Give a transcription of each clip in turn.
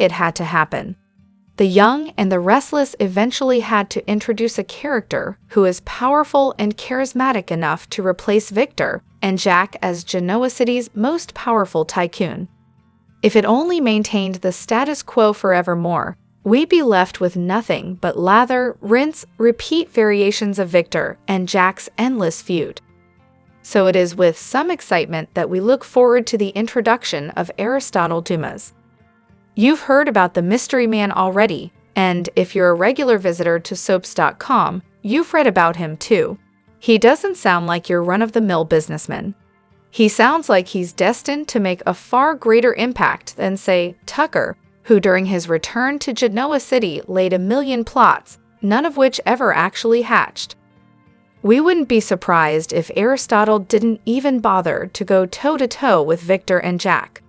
it had to happen. The Young and the Restless eventually had to introduce a character who is powerful and charismatic enough to replace Victor and Jack as Genoa City's most powerful tycoon. If it only maintained the status quo forevermore, we'd be left with nothing but lather, rinse, repeat variations of Victor and Jack's endless feud. So it is with some excitement that we look forward to the introduction of Aristotle Dumas. You've heard about the mystery man already, and if you're a regular visitor to soaps.com, you've read about him too. He doesn't sound like your run-of-the-mill businessman. He sounds like he's destined to make a far greater impact than, say, Tucker, who during his return to Genoa City laid a million plots, none of which ever actually hatched. We wouldn't be surprised if Aristotle didn't even bother to go toe-to-toe with Victor and Jack.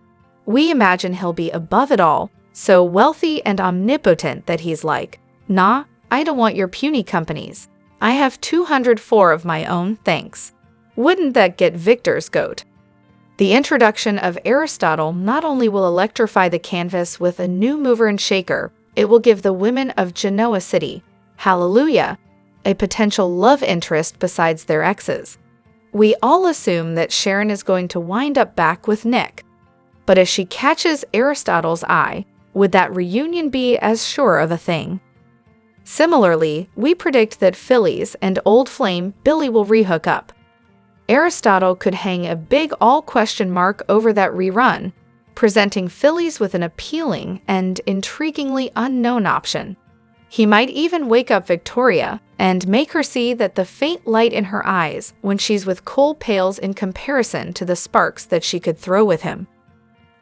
We imagine he'll be above it all, so wealthy and omnipotent that he's like, "Nah, I don't want your puny companies. I have 204 of my own, thanks." Wouldn't that get Victor's goat? The introduction of Aristotle not only will electrify the canvas with a new mover and shaker, it will give the women of Genoa City, hallelujah, a potential love interest besides their exes. We all assume that Sharon is going to wind up back with Nick. But if she catches Aristotle's eye, would that reunion be as sure of a thing? Similarly, we predict that Phyllis and old flame Billy will rehook up. Aristotle could hang a big all question mark over that rerun, presenting Phyllis with an appealing and intriguingly unknown option. He might even wake up Victoria and make her see that the faint light in her eyes when she's with Cole pales in comparison to the sparks that she could throw with him.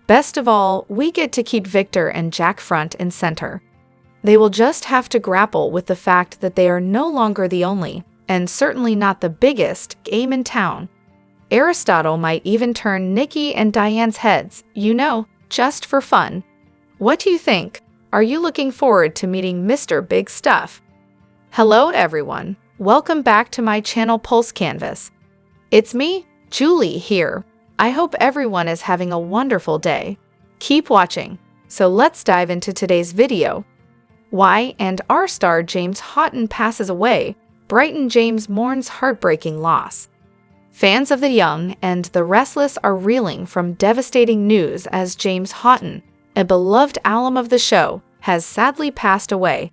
Best of all, we get to keep Victor and Jack front and center. They will just have to grapple with the fact that they are no longer the only, and certainly not the biggest, game in town. Aristotle might even turn Nikki and Diane's heads, just for fun. What do you think? Are you looking forward to meeting Mr. Big Stuff? Hello everyone, welcome back to my channel Pulse Canvas. It's me, Julie, here. I hope everyone is having a wonderful day. Keep watching. So let's dive into today's video. Why and our star James Houghton passes away, Brighton James mourns heartbreaking loss. Fans of The Young and the Restless are reeling from devastating news as James Houghton, a beloved alum of the show, has sadly passed away.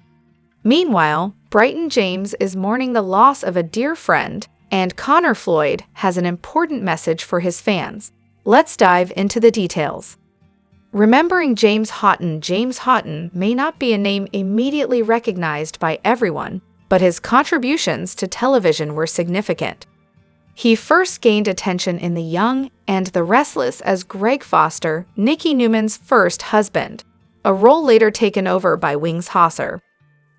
Meanwhile, Brighton James is mourning the loss of a dear friend, and Connor Floyd has an important message for his fans. Let's dive into the details. Remembering James Houghton may not be a name immediately recognized by everyone, but his contributions to television were significant. He first gained attention in The Young and the Restless as Greg Foster, Nikki Newman's first husband, a role later taken over by Wings Hauser.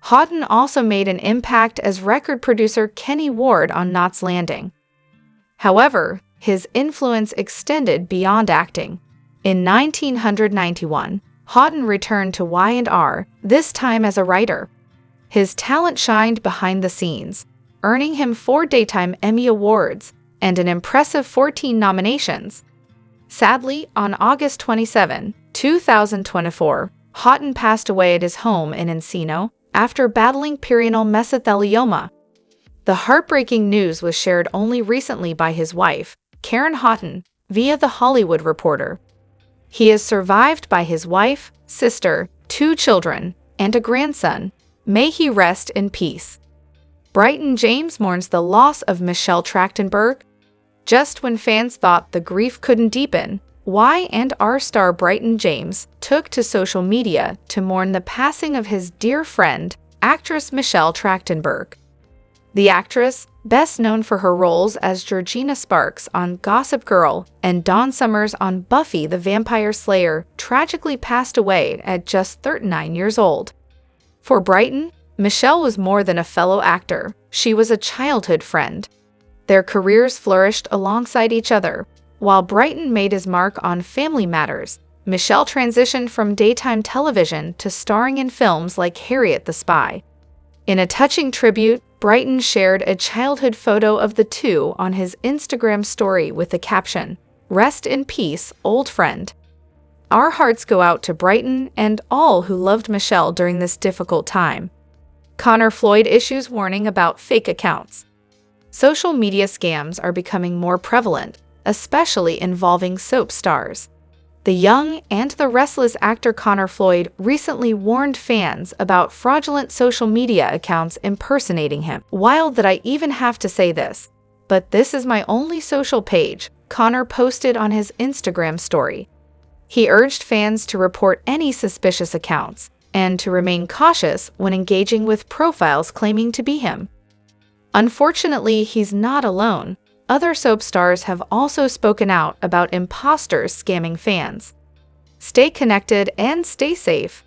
Houghton also made an impact as record producer Kenny Ward on Knots Landing. However, his influence extended beyond acting. In 1991, Houghton returned to Y&R, this time as a writer. His talent shined behind the scenes, earning him 4 Daytime Emmy Awards and an impressive 14 nominations. Sadly, on August 27, 2024, Houghton passed away at his home in Encino after battling perineal mesothelioma. The heartbreaking news was shared only recently by his wife, Karen Houghton, via The Hollywood Reporter. He is survived by his wife, sister, 2 children, and a grandson. May he rest in peace. Brighton James mourns the loss of Michelle Trachtenberg. Just when fans thought the grief couldn't deepen, Y&R star Brighton James took to social media to mourn the passing of his dear friend, actress Michelle Trachtenberg. The actress, best known for her roles as Georgina Sparks on Gossip Girl and Dawn Summers on Buffy the Vampire Slayer, tragically passed away at just 39 years old. For Brighton, Michelle was more than a fellow actor, she was a childhood friend. Their careers flourished alongside each other. While Brighton made his mark on Family Matters, Michelle transitioned from daytime television to starring in films like Harriet the Spy. In a touching tribute, Brighton shared a childhood photo of the two on his Instagram story with the caption, "Rest in peace, old friend." Our hearts go out to Brighton and all who loved Michelle during this difficult time. Connor Floyd issues warning about fake accounts. Social media scams are becoming more prevalent, especially involving soap stars. The young and the restless actor Connor Floyd recently warned fans about fraudulent social media accounts impersonating him. Wild that I even have to say this, but this is my only social page, Connor posted on his Instagram story. He urged fans to report any suspicious accounts and to remain cautious when engaging with profiles claiming to be him. Unfortunately, he's not alone. Other soap stars have also spoken out about imposters scamming fans. Stay connected and stay safe.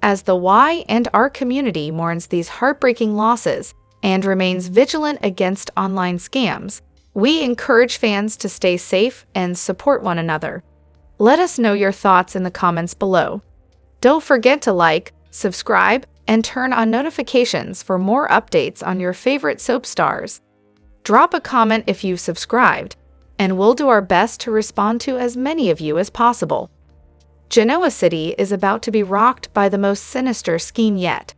As the Y&R community mourns these heartbreaking losses and remains vigilant against online scams, we encourage fans to stay safe and support one another. Let us know your thoughts in the comments below. Don't forget to like, subscribe, and turn on notifications for more updates on your favorite soap stars. Drop a comment if you've subscribed, and we'll do our best to respond to as many of you as possible. Genoa City is about to be rocked by the most sinister scheme yet.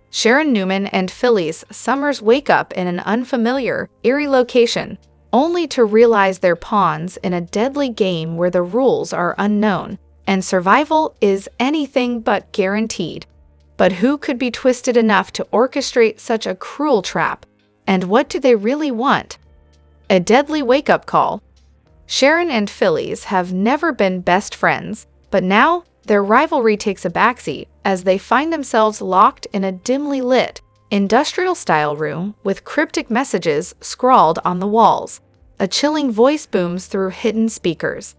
Sharon and Phyllis Summers wake up in an unfamiliar, eerie location, only to realize they're pawns in a deadly game where the rules are unknown, and survival is anything but guaranteed. But who could be twisted enough to orchestrate such a cruel trap? And what do they really want? A deadly wake-up call. Sharon and Phyllis have never been best friends, but now their rivalry takes a backseat as they find themselves locked in a dimly lit, industrial-style room with cryptic messages scrawled on the walls. A chilling voice booms through hidden speakers.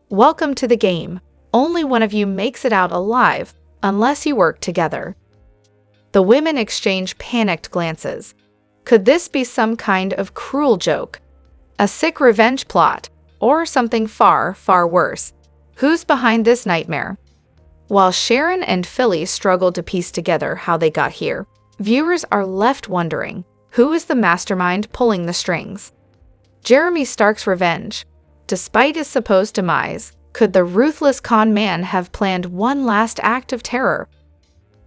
Welcome to the game. Only one of you makes it out alive, unless you work together. The women exchange panicked glances. Could this be some kind of cruel joke? A sick revenge plot? Or something far, far worse? Who's behind this nightmare? While Sharon and Phyllis struggle to piece together how they got here, viewers are left wondering, who is the mastermind pulling the strings? Jeremy Stark's revenge. Despite his supposed demise, could the ruthless con man have planned one last act of terror?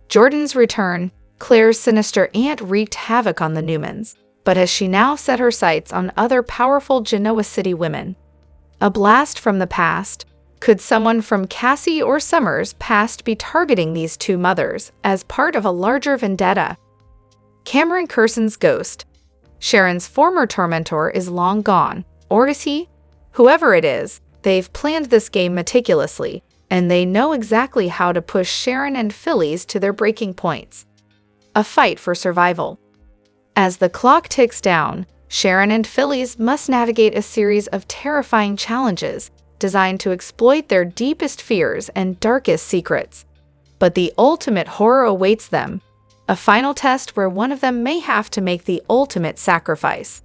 Jordan's return. Claire's sinister aunt wreaked havoc on the Newmans, but has she now set her sights on other powerful Genoa City women? A blast from the past. Could someone from Cassie or Summers' past be targeting these two mothers as part of a larger vendetta? Cameron Curson's ghost. Sharon's former tormentor is long gone, or is he? Whoever it is, they've planned this game meticulously, and they know exactly how to push Sharon and Phyllis to their breaking points. A fight for survival. As the clock ticks down, Sharon and Phyllis must navigate a series of terrifying challenges designed to exploit their deepest fears and darkest secrets. But the ultimate horror awaits them. A final test where one of them may have to make the ultimate sacrifice.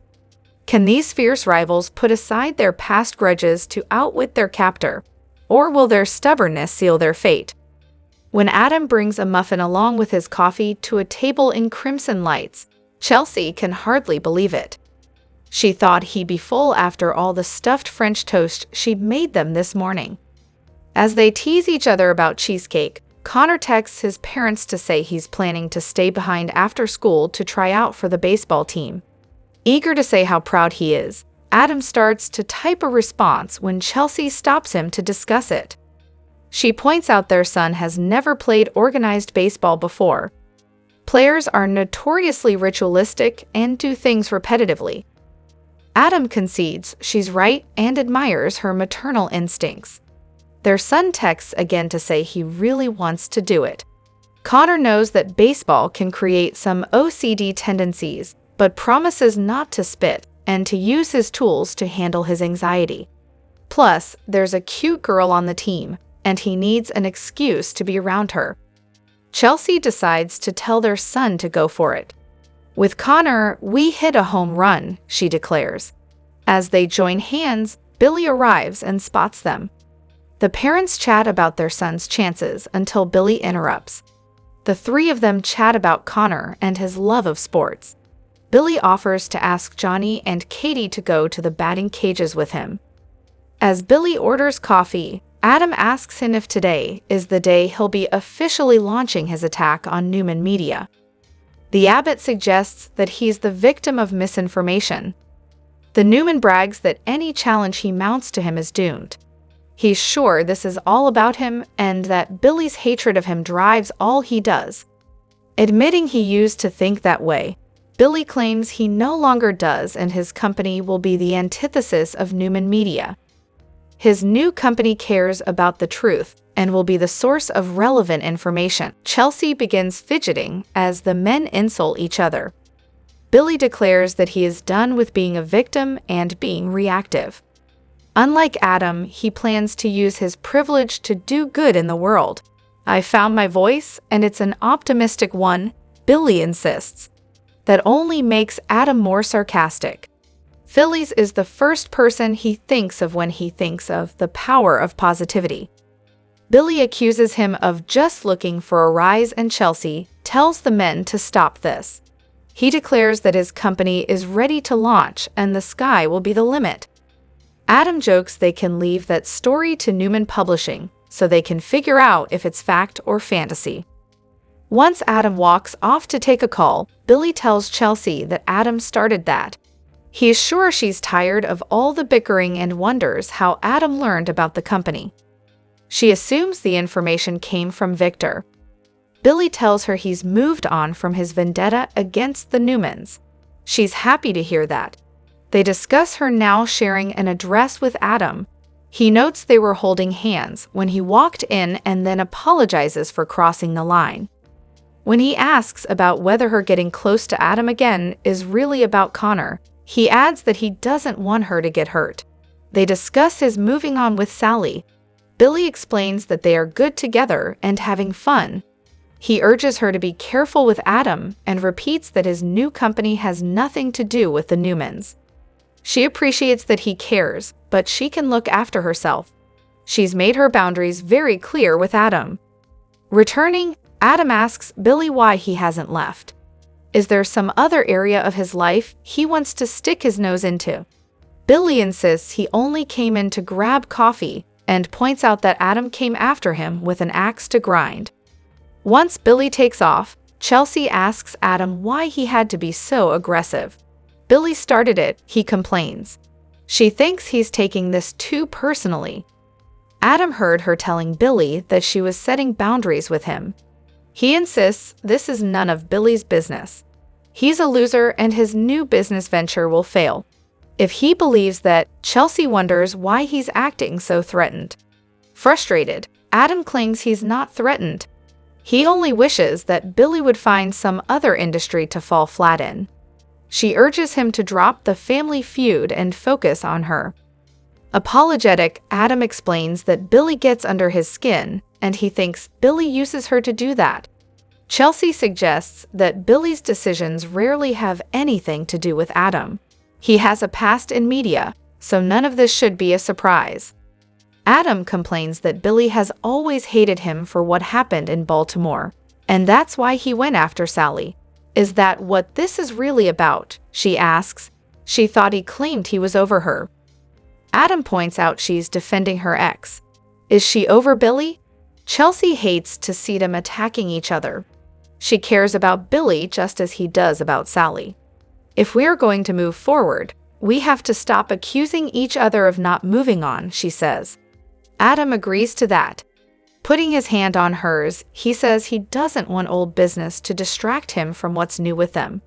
Can these fierce rivals put aside their past grudges to outwit their captor? Or will their stubbornness seal their fate? When Adam brings a muffin along with his coffee to a table in crimson lights, Chelsea can hardly believe it. She thought he'd be full after all the stuffed French toast she'd made them this morning. As they tease each other about cheesecake, Connor texts his parents to say he's planning to stay behind after school to try out for the baseball team. Eager to say how proud he is, Adam starts to type a response when Chelsea stops him to discuss it. She points out their son has never played organized baseball before. Players are notoriously ritualistic and do things repetitively. Adam concedes she's right and admires her maternal instincts. Their son texts again to say he really wants to do it. Connor knows that baseball can create some OCD tendencies, but promises not to spit and to use his tools to handle his anxiety. Plus, there's a cute girl on the team, and he needs an excuse to be around her. Chelsea decides to tell their son to go for it. With Connor, we hit a home run, she declares. As they join hands, Billy arrives and spots them. The parents chat about their son's chances until Billy interrupts. The three of them chat about Connor and his love of sports. Billy offers to ask Johnny and Katie to go to the batting cages with him. As Billy orders coffee, Adam asks him if today is the day he'll be officially launching his attack on Newman Media. The Abbott suggests that he's the victim of misinformation. The Newman brags that any challenge he mounts to him is doomed. He's sure this is all about him and that Billy's hatred of him drives all he does. Admitting he used to think that way, Billy claims he no longer does and his company will be the antithesis of Newman Media. His new company cares about the truth and will be the source of relevant information. Chelsea begins fidgeting as the men insult each other. Billy declares that he is done with being a victim and being reactive. Unlike Adam, he plans to use his privilege to do good in the world. "I found my voice, and it's an optimistic one," Billy insists. That only makes Adam more sarcastic. Phyllis is the first person he thinks of when he thinks of the power of positivity. Billy accuses him of just looking for a rise and Chelsea tells the men to stop this. He declares that his company is ready to launch and the sky will be the limit. Adam jokes they can leave that story to Newman Publishing so they can figure out if it's fact or fantasy. Once Adam walks off to take a call, Billy tells Chelsea that Adam started that. He is sure she's tired of all the bickering and wonders how Adam learned about the company. She assumes the information came from Victor. Billy tells her he's moved on from his vendetta against the Newmans. She's happy to hear that. They discuss her now sharing an address with Adam. He notes they were holding hands when he walked in and then apologizes for crossing the line. When he asks about whether her getting close to Adam again is really about Connor, he adds that he doesn't want her to get hurt. They discuss his moving on with Sally. Billy explains that they are good together and having fun. He urges her to be careful with Adam and repeats that his new company has nothing to do with the Newmans. She appreciates that he cares, but she can look after herself. She's made her boundaries very clear with Adam. Returning, Adam asks Billy why he hasn't left. Is there some other area of his life he wants to stick his nose into? Billy insists he only came in to grab coffee and points out that Adam came after him with an axe to grind. Once Billy takes off, Chelsea asks Adam why he had to be so aggressive. Billy started it, he complains. She thinks he's taking this too personally. Adam heard her telling Billy that she was setting boundaries with him. He insists this is none of Billy's business. He's a loser and his new business venture will fail. If he believes that, Chelsea wonders why he's acting so threatened. Frustrated, Adam claims he's not threatened. He only wishes that Billy would find some other industry to fall flat in. She urges him to drop the family feud and focus on her. Apologetic, Adam explains that Billy gets under his skin, and he thinks Billy uses her to do that. Chelsea suggests that Billy's decisions rarely have anything to do with Adam. He has a past in media, so none of this should be a surprise. Adam complains that Billy has always hated him for what happened in Baltimore, and that's why he went after Sally. Is that what this is really about? She asks. She thought he claimed he was over her. Adam points out she's defending her ex. Is she over Billy? Chelsea hates to see them attacking each other. She cares about Billy just as he does about Sally. If we're going to move forward, we have to stop accusing each other of not moving on, she says. Adam agrees to that. Putting his hand on hers, he says he doesn't want old business to distract him from what's new with them.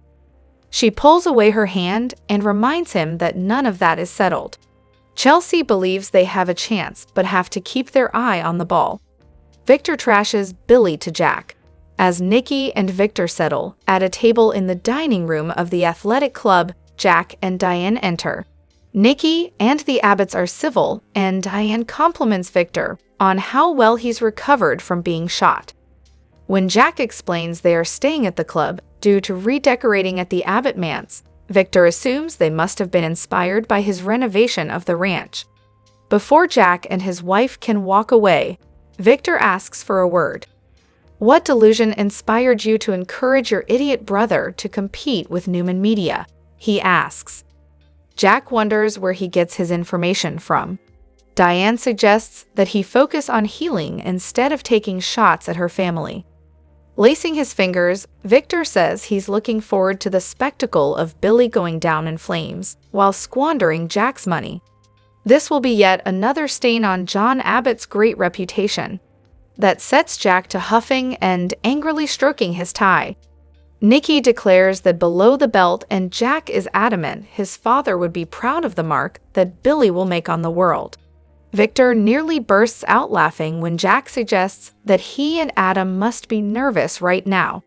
She pulls away her hand and reminds him that none of that is settled. Chelsea believes they have a chance but have to keep their eye on the ball. Victor trashes Billy to Jack. As Nikki and Victor settle at a table in the dining room of the athletic club, Jack and Diane enter. Nikki and the Abbotts are civil, and Diane compliments Victor on how well he's recovered from being shot. When Jack explains they are staying at the club due to redecorating at the Abbott manse, Victor assumes they must have been inspired by his renovation of the ranch. Before Jack and his wife can walk away, Victor asks for a word. What delusion inspired you to encourage your idiot brother to compete with Newman Media? He asks. Jack wonders where he gets his information from. Diane suggests that he focus on healing instead of taking shots at her family. Lacing his fingers, Victor says he's looking forward to the spectacle of Billy going down in flames while squandering Jack's money. This will be yet another stain on John Abbott's great reputation. That sets Jack to huffing and angrily stroking his tie. Nikki declares that below the belt, and Jack is adamant his father would be proud of the mark that Billy will make on the world. Victor nearly bursts out laughing when Jack suggests that he and Adam must be nervous right now.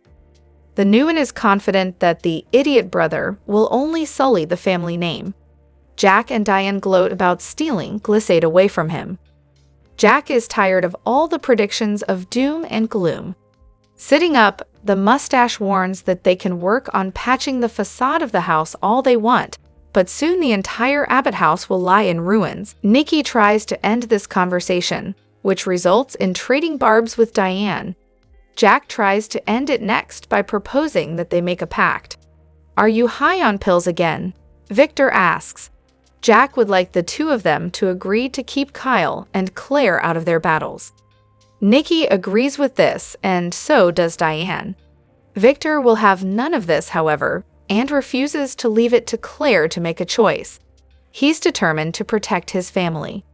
The Newman is confident that the idiot brother will only sully the family name. Jack and Diane gloat about stealing Glissade away from him. Jack is tired of all the predictions of doom and gloom. Sitting up, the mustache warns that they can work on patching the facade of the house all they want, but soon the entire Abbott house will lie in ruins. Nikki tries to end this conversation, which results in trading barbs with Diane. Jack tries to end it next by proposing that they make a pact. "Are you high on pills again?" Victor asks. Jack would like the two of them to agree to keep Kyle and Claire out of their battles. Nikki agrees with this, and so does Diane. Victor will have none of this, however, and refuses to leave it to Claire to make a choice. He's determined to protect his family.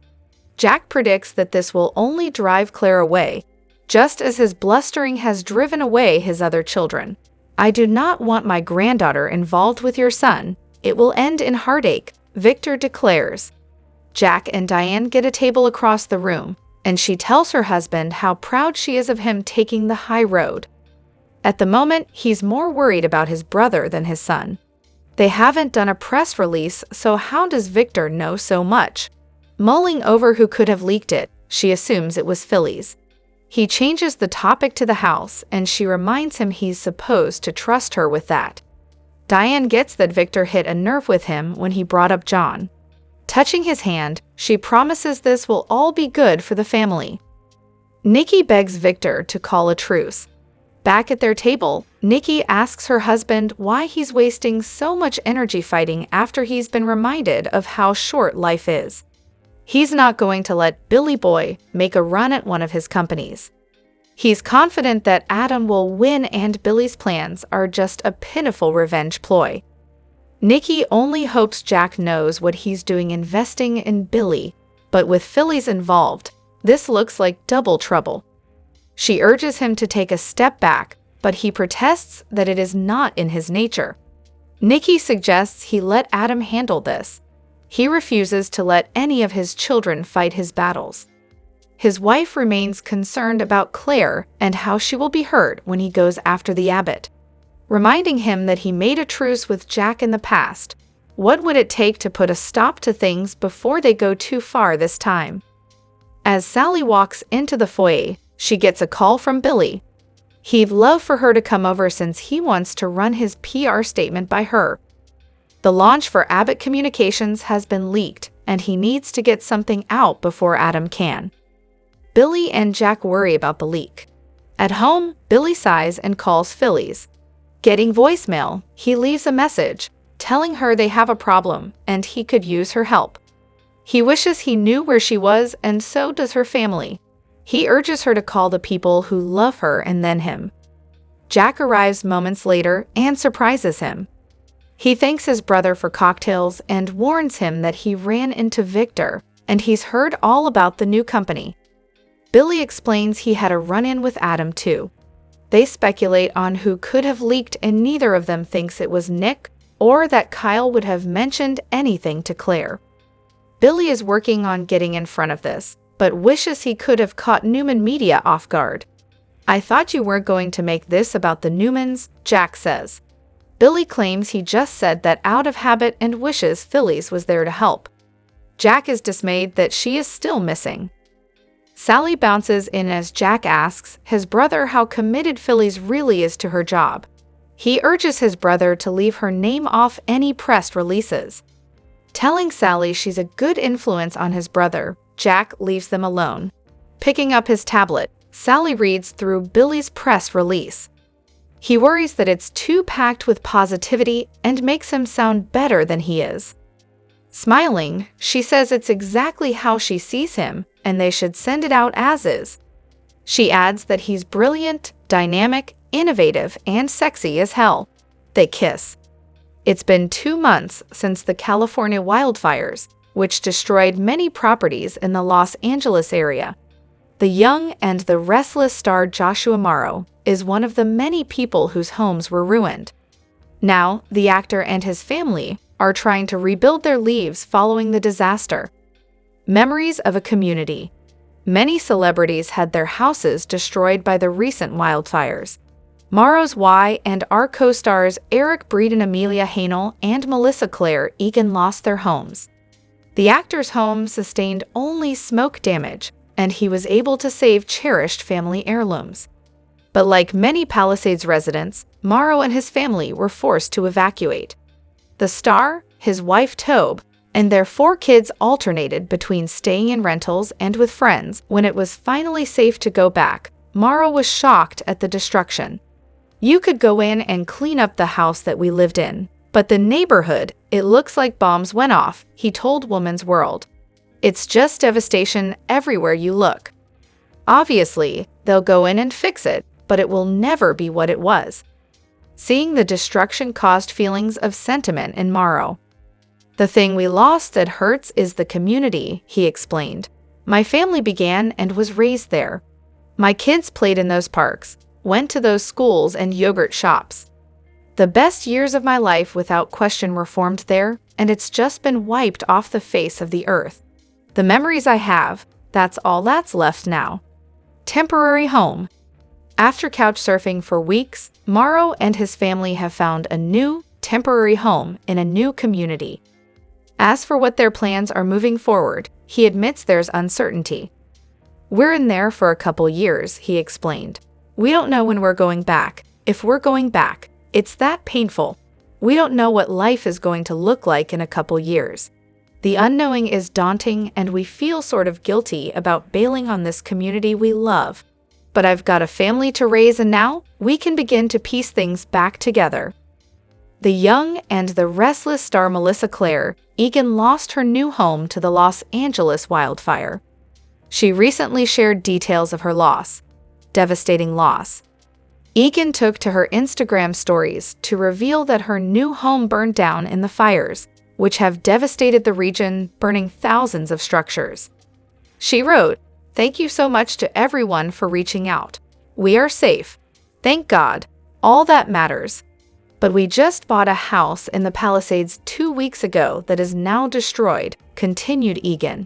Jack predicts that this will only drive Claire away, just as his blustering has driven away his other children. "I do not want my granddaughter involved with your son. It will end in heartache," Victor declares. Jack and Diane get a table across the room, and she tells her husband how proud she is of him taking the high road. At the moment, he's more worried about his brother than his son. They haven't done a press release, so how does Victor know so much? Mulling over who could have leaked it, she assumes it was Phyllis. He changes the topic to the house, and she reminds him he's supposed to trust her with that. Diane gets that Victor hit a nerve with him when he brought up John. Touching his hand, she promises this will all be good for the family. Nikki begs Victor to call a truce. Back at their table, Nikki asks her husband why he's wasting so much energy fighting after he's been reminded of how short life is. He's not going to let Billy Boy make a run at one of his companies. He's confident that Adam will win, and Billy's plans are just a pitiful revenge ploy. Nikki only hopes Jack knows what he's doing investing in Billy, but with Phyllis involved, this looks like double trouble. She urges him to take a step back, but he protests that it is not in his nature. Nikki suggests he let Adam handle this. He refuses to let any of his children fight his battles. His wife remains concerned about Claire and how she will be hurt when he goes after the Abbott, reminding him that he made a truce with Jack in the past. What would it take to put a stop to things before they go too far this time? As Sally walks into the foyer, she gets a call from Billy. He'd love for her to come over since he wants to run his PR statement by her. The launch for Abbott Communications has been leaked, and he needs to get something out before Adam can. Billy and Jack worry about the leak. At home, Billy sighs and calls Phyllis. Getting voicemail, he leaves a message, telling her they have a problem and he could use her help. He wishes he knew where she was, and so does her family. He urges her to call the people who love her and then him. Jack arrives moments later and surprises him. He thanks his brother for cocktails and warns him that he ran into Victor, and he's heard all about the new company. Billy explains he had a run-in with Adam too. They speculate on who could have leaked, and neither of them thinks it was Nick or that Kyle would have mentioned anything to Claire. Billy is working on getting in front of this, but wishes he could have caught Newman Media off guard. "I thought you weren't going to make this about the Newmans," Jack says. Billy claims he just said that out of habit and wishes Phyllis was there to help. Jack is dismayed that she is still missing. Sally bounces in as Jack asks his brother how committed Phyllis really is to her job. He urges his brother to leave her name off any press releases. Telling Sally she's a good influence on his brother, Jack leaves them alone. Picking up his tablet, Sally reads through Billy's press release. He worries that it's too packed with positivity and makes him sound better than he is. Smiling, she says it's exactly how she sees him, and they should send it out as is. She adds that he's brilliant, dynamic, innovative, and sexy as hell. They kiss. It's been 2 months since the California wildfires, which destroyed many properties in the Los Angeles area. The young and the restless star Joshua Morrow is one of the many people whose homes were ruined. Now, the actor and his family are trying to rebuild their lives following the disaster. Memories of a community. Many celebrities had their houses destroyed by the recent wildfires. Morrow's Y and our co-stars Eric Breeden, Amelia Hanel, and Melissa Claire Egan lost their homes. The actor's home sustained only smoke damage, and he was able to save cherished family heirlooms. But like many Palisades residents, Morrow and his family were forced to evacuate. The star, his wife Tobe, and their 4 kids alternated between staying in rentals and with friends. When it was finally safe to go back, Morrow was shocked at the destruction. "You could go in and clean up the house that we lived in, but the neighborhood, it looks like bombs went off," he told Woman's World. "It's just devastation everywhere you look. Obviously, they'll go in and fix it, but it will never be what it was." Seeing the destruction caused feelings of sentiment in Morrow. "The thing we lost that hurts is the community," he explained. "My family began and was raised there. My kids played in those parks, went to those schools and yogurt shops. The best years of my life without question were formed there, and it's just been wiped off the face of the earth. The memories I have, that's all that's left now." Temporary home. After couch surfing for weeks, Morrow and his family have found a new, temporary home in a new community. As for what their plans are moving forward, he admits there's uncertainty. "We're in there for a couple years," he explained. "We don't know when we're going back. If we're going back, it's that painful. We don't know what life is going to look like in a couple years. The unknowing is daunting, and we feel sort of guilty about bailing on this community we love. But I've got a family to raise, and now we can begin to piece things back together." The young and the restless star Melissa Claire Egan lost her new home to the Los Angeles wildfire. She recently shared details of her loss. Devastating loss. Egan took to her Instagram stories to reveal that her new home burned down in the fires, which have devastated the region, burning thousands of structures. She wrote, "Thank you so much to everyone for reaching out. We are safe. Thank God. All that matters. But we just bought a house in the Palisades 2 weeks ago that is now destroyed," continued Egan.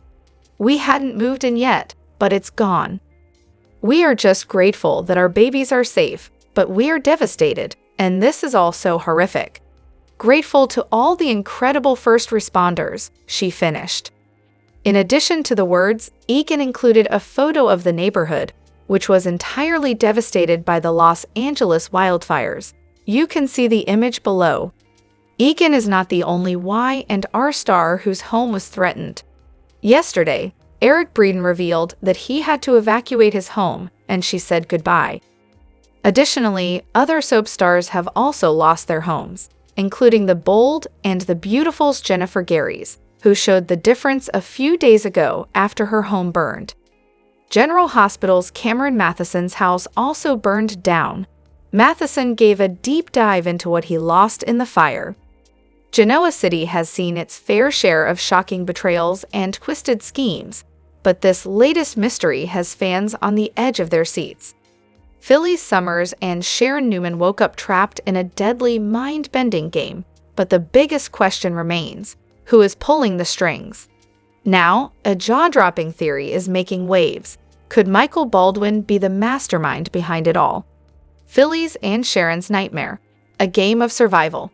"We hadn't moved in yet, but it's gone. We are just grateful that our babies are safe, but we are devastated, and this is all so horrific. Grateful to all the incredible first responders," she finished. In addition to the words, Egan included a photo of the neighborhood, which was entirely devastated by the Los Angeles wildfires. You can see the image below. Egan is not the only Y and R star whose home was threatened. Yesterday, Eric Breeden revealed that he had to evacuate his home, and she said goodbye. Additionally, other soap stars have also lost their homes, including the bold and the beautiful Jennifer Gary's, who showed the difference a few days ago after her home burned. General Hospital's Cameron Matheson's house also burned down. Matheson gave a deep dive into what he lost in the fire. Genoa City has seen its fair share of shocking betrayals and twisted schemes, but this latest mystery has fans on the edge of their seats. Phyllis Summers and Sharon Newman woke up trapped in a deadly, mind-bending game, but the biggest question remains: who is pulling the strings? Now, a jaw-dropping theory is making waves. Could Michael Baldwin be the mastermind behind it all? Phyllis and Sharon's nightmare, a game of survival.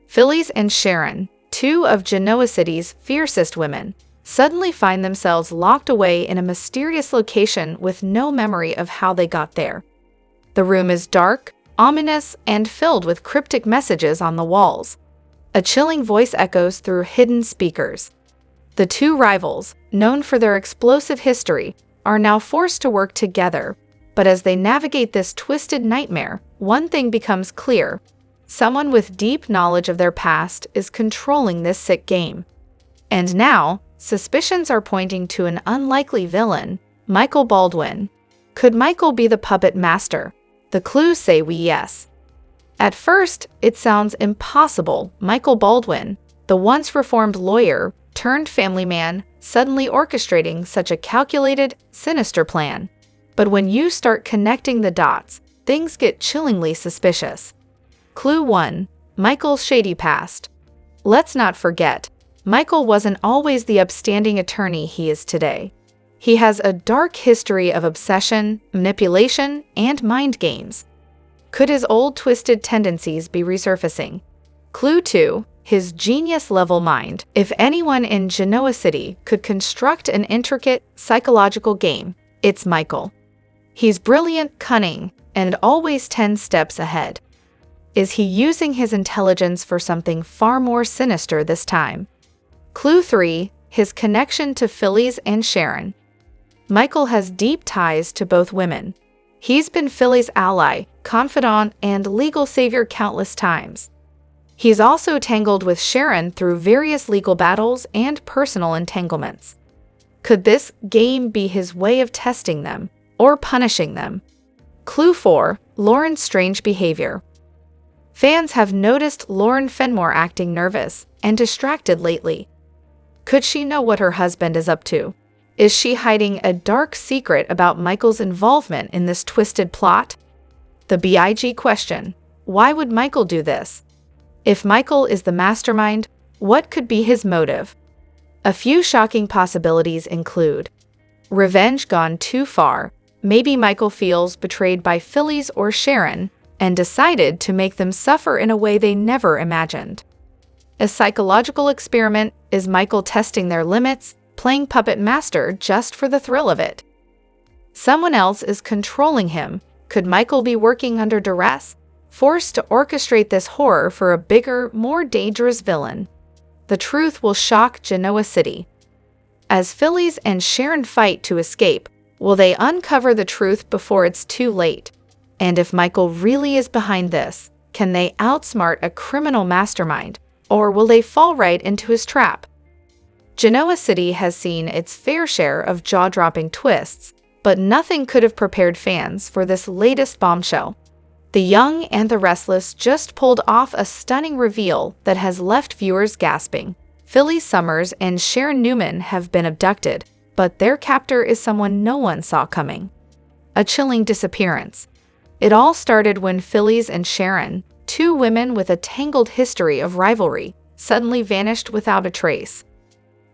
Phyllis and Sharon, 2 of Genoa City's fiercest women, suddenly find themselves locked away in a mysterious location with no memory of how they got there. The room is dark, ominous, and filled with cryptic messages on the walls. A chilling voice echoes through hidden speakers. The 2 rivals, known for their explosive history, are now forced to work together. But as they navigate this twisted nightmare, one thing becomes clear: someone with deep knowledge of their past is controlling this sick game. And now, suspicions are pointing to an unlikely villain, Michael Baldwin. Could Michael be the puppet master? The clues say yes. At first, it sounds impossible. Michael Baldwin, the once reformed lawyer turned family man, suddenly orchestrating such a calculated, sinister plan. But when you start connecting the dots, things get chillingly suspicious. Clue 1. Michael's shady past. Let's not forget, Michael wasn't always the upstanding attorney he is today. He has a dark history of obsession, manipulation, and mind games. Could his old twisted tendencies be resurfacing? Clue 2. His genius-level mind. If anyone in Genoa City could construct an intricate, psychological game, it's Michael. He's brilliant, cunning, and always 10 steps ahead. Is he using his intelligence for something far more sinister this time? Clue 3. His connection to Phyllis and Sharon. Michael has deep ties to both women. He's been Phyllis' ally, confidant, and legal savior countless times. He's also tangled with Sharon through various legal battles and personal entanglements. Could this game be his way of testing them or punishing them? Clue 4. Lauren's strange behavior. Fans have noticed Lauren Fenmore acting nervous and distracted lately. Could she know what her husband is up to? Is she hiding a dark secret about Michael's involvement in this twisted plot? The big question: why would Michael do this? If Michael is the mastermind, what could be his motive? A few shocking possibilities include revenge gone too far. Maybe Michael feels betrayed by Phyllis or Sharon and decided to make them suffer in a way they never imagined. A psychological experiment. Is Michael testing their limits, playing puppet master just for the thrill of it? Someone else is controlling him. Could Michael be working under duress, forced to orchestrate this horror for a bigger, more dangerous villain? The truth will shock Genoa City. As Phyllis and Sharon fight to escape, will they uncover the truth before it's too late? And if Michael really is behind this, can they outsmart a criminal mastermind, or will they fall right into his trap? Genoa City has seen its fair share of jaw-dropping twists, but nothing could have prepared fans for this latest bombshell. The Young and the Restless just pulled off a stunning reveal that has left viewers gasping. Phyllis Summers and Sharon Newman have been abducted, but their captor is someone no one saw coming. A chilling disappearance. It all started when Phyllis and Sharon, two women with a tangled history of rivalry, suddenly vanished without a trace.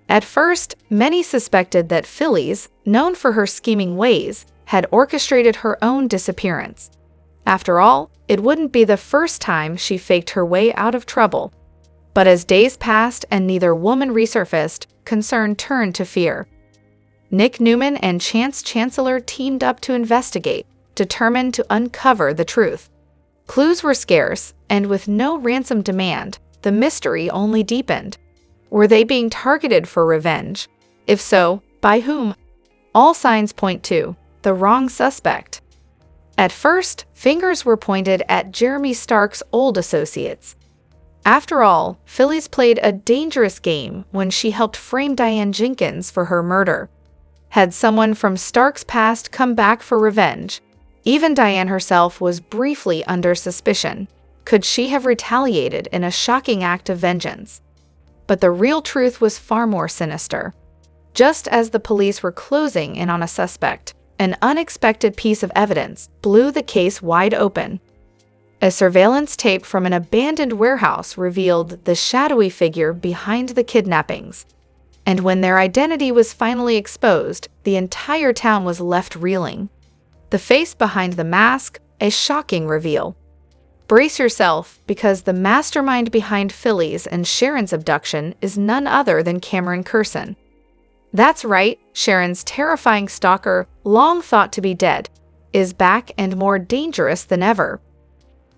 At first, many suspected that Phyllis, known for her scheming ways, had orchestrated her own disappearance. After all, it wouldn't be the first time she faked her way out of trouble. But as days passed and neither woman resurfaced, concern turned to fear. Nick Newman and Chance Chancellor teamed up to investigate, determined to uncover the truth. Clues were scarce, and with no ransom demand, the mystery only deepened. Were they being targeted for revenge? If so, by whom? All signs point to the wrong suspect. At first, fingers were pointed at Jeremy Stark's old associates. After all, Phyllis played a dangerous game when she helped frame Diane Jenkins for her murder. Had someone from Stark's past come back for revenge? Even Diane herself was briefly under suspicion. Could she have retaliated in a shocking act of vengeance? But the real truth was far more sinister. Just as the police were closing in on a suspect, an unexpected piece of evidence blew the case wide open. A surveillance tape from an abandoned warehouse revealed the shadowy figure behind the kidnappings. And when their identity was finally exposed, the entire town was left reeling. The face behind the mask, a shocking reveal. Brace yourself, because the mastermind behind Phyllis and Sharon's abduction is none other than Cameron Curson. That's right, Sharon's terrifying stalker, long thought to be dead, is back and more dangerous than ever.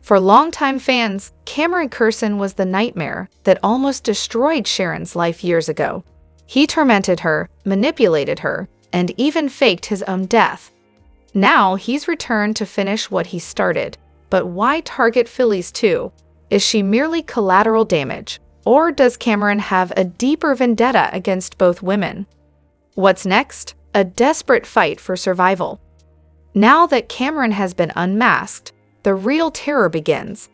For longtime fans, Cameron Curson was the nightmare that almost destroyed Sharon's life years ago. He tormented her, manipulated her, and even faked his own death. Now he's returned to finish what he started. But why target Phyllis too? Is she merely collateral damage, Or does Cameron have a deeper vendetta against both women? What's next? A desperate fight for survival. Now that Cameron has been unmasked, the real terror begins.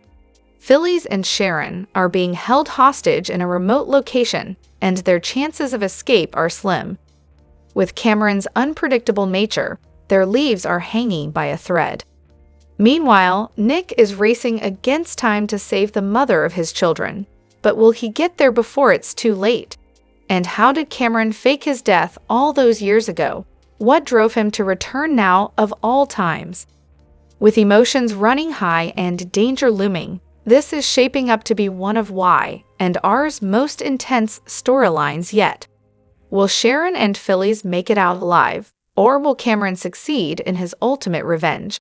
Phyllis and Sharon are being held hostage in a remote location, and their chances of escape are slim. With Cameron's unpredictable nature, their lives are hanging by a thread. Meanwhile, Nick is racing against time to save the mother of his children. But will he get there before it's too late? And how did Cameron fake his death all those years ago? What drove him to return now of all times? With emotions running high and danger looming, this is shaping up to be one of and R's most intense storylines yet. Will Sharon and Phyllis make it out alive, or will Cameron succeed in his ultimate revenge?